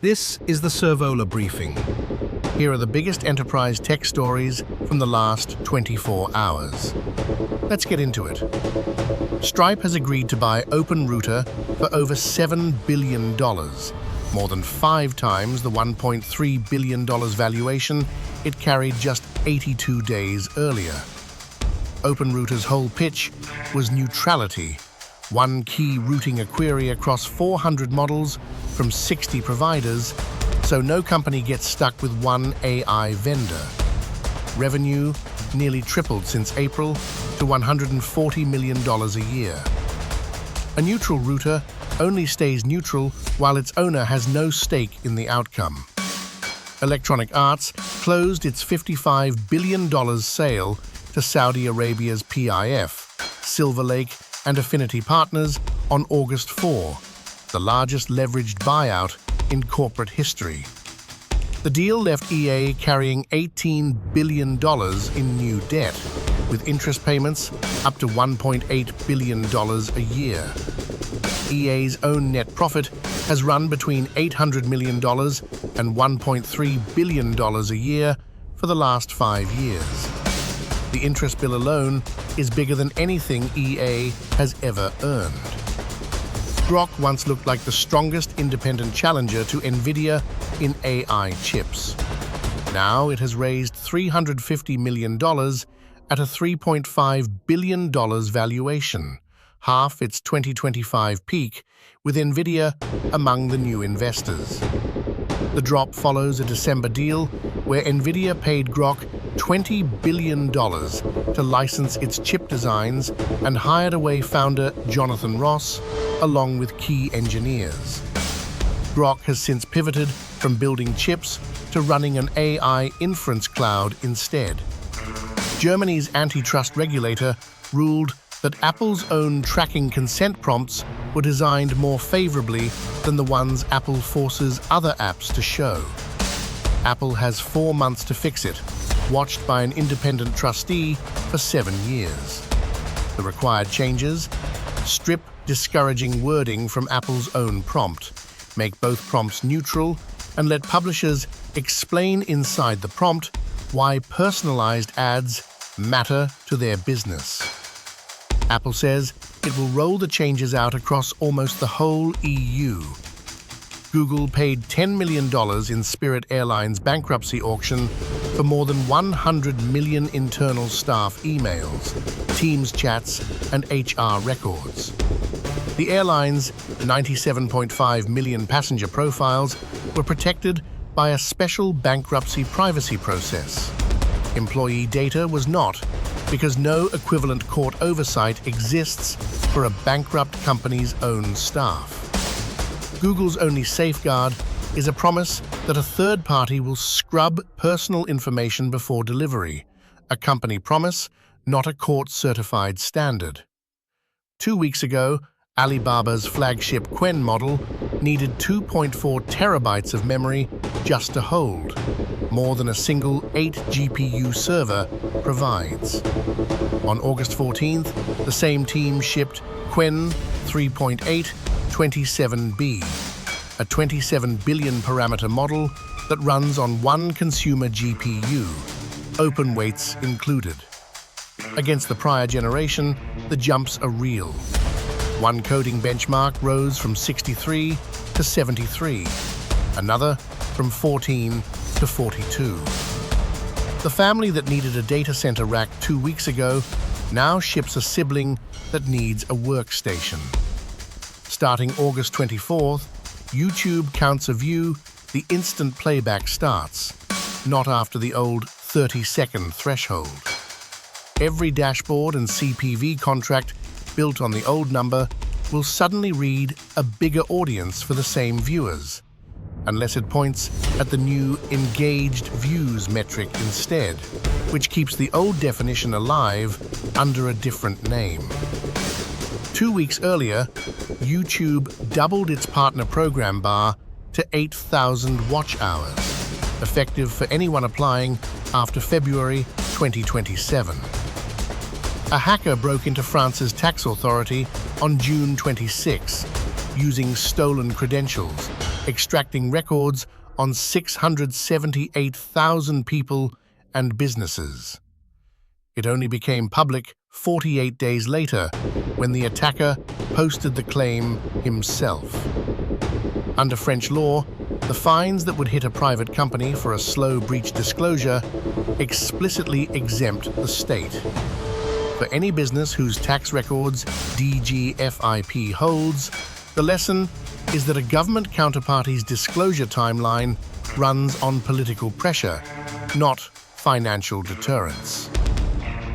This is the Servola briefing. Here are the biggest enterprise tech stories from the last 24 hours. Let's get into it. Stripe has agreed to buy OpenRouter for over $7 billion, more than 5 times the $1.3 billion valuation it carried just 82 days earlier. OpenRouter's whole pitch was neutrality, one key routing a query across 400 models from 60 providers, so no company gets stuck with one AI vendor. Revenue nearly tripled since April to $140 million a year. A neutral router only stays neutral while its owner has no stake in the outcome. Electronic Arts closed its $55 billion sale to Saudi Arabia's PIF, Silver Lake, and Affinity Partners on August 4, the largest leveraged buyout in corporate history. The deal left EA carrying $18 billion in new debt, with interest payments up to $1.8 billion a year. EA's own net profit has run between $800 million and $1.3 billion a year for the last 5 years. The interest bill alone is bigger than anything EA has ever earned. Groq once looked like the strongest independent challenger to Nvidia in AI chips. Now it has raised $350 million at a $3.5 billion valuation, half its 2025 peak, with Nvidia among the new investors. The drop follows a December deal where Nvidia paid Groq $20 billion to license its chip designs and hired away founder Jonathan Ross, along with key engineers. Groq has since pivoted from building chips to running an AI inference cloud instead. Germany's antitrust regulator ruled that Apple's own tracking consent prompts were designed more favorably than the ones Apple forces other apps to show. Apple has 4 months to fix it, watched by an independent trustee for 7 years. The required changes: strip discouraging wording from Apple's own prompt, make both prompts neutral, and let publishers explain inside the prompt why personalized ads matter to their business. Apple says it will roll the changes out across almost the whole EU. Google paid $10 million in Spirit Airlines' bankruptcy auction for more than 100 million internal staff emails, Teams chats, and HR records. The airline's 97.5 million passenger profiles were protected by a special bankruptcy privacy process. Employee data was not, because no equivalent court oversight exists for a bankrupt company's own staff. Google's only safeguard is a promise that a third party will scrub personal information before delivery, a company promise, not a court-certified standard. 2 weeks ago, Alibaba's flagship Qwen model needed 2.4 terabytes of memory just to hold, more than a single 8 GPU server provides. On August 14th, the same team shipped Qwen 3.8 27B, a 27 billion parameter model that runs on one consumer GPU, open weights included. Against the prior generation, the jumps are real. One coding benchmark rose from 63 to 73, another from 14 to 42. The family that needed a data center rack 2 weeks ago now ships a sibling that needs a workstation. Starting August 24th, YouTube counts a view the instant playback starts, not after the old 30-second threshold. Every dashboard and CPV contract built on the old number will suddenly read a bigger audience for the same viewers, unless it points at the new engaged views metric instead, which keeps the old definition alive under a different name. 2 weeks earlier, YouTube doubled its partner program bar to 8,000 watch hours, effective for anyone applying after February 2027. A hacker broke into France's tax authority on June 26, using stolen credentials, extracting records on 678,000 people and businesses. It only became public 48 days later when the attacker posted the claim himself. Under French law, the fines that would hit a private company for a slow breach disclosure explicitly exempt the state. For any business whose tax records DGFIP holds, the lesson is that a government counterparty's disclosure timeline runs on political pressure, not financial deterrence.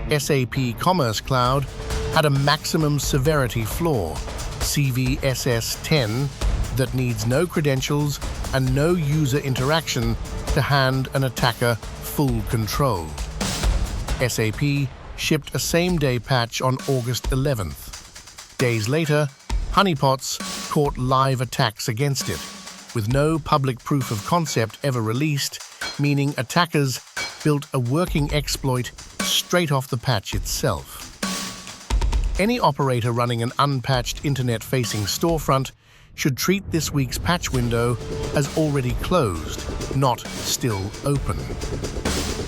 SAP Commerce Cloud had a maximum severity flaw, CVSS 10, that needs no credentials and no user interaction to hand an attacker full control. SAP shipped a same-day patch on August 11th. Days later, honeypots caught live attacks against it, with no public proof of concept ever released, meaning attackers built a working exploit straight off the patch itself. Any operator running an unpatched internet-facing storefront should treat this week's patch window as already closed, not still open.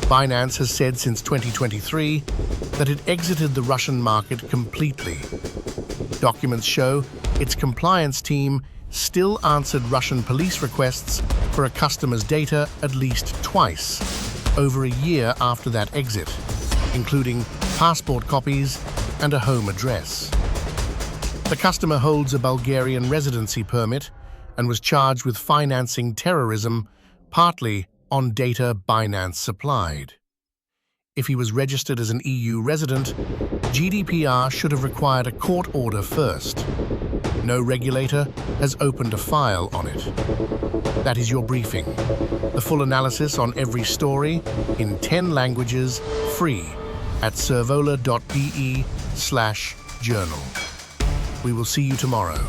Binance has said since 2023 that it exited the Russian market completely. Documents show its compliance team still answered Russian police requests for a customer's data at least twice, over a year after that exit, including passport copies and a home address. The customer holds a Bulgarian residency permit and was charged with financing terrorism, partly on data Binance supplied. If he was registered as an EU resident, GDPR should have required a court order first. No regulator has opened a file on it. That is your briefing. The full analysis on every story in 10 languages, free, at servola.pe/journal. We will see you tomorrow.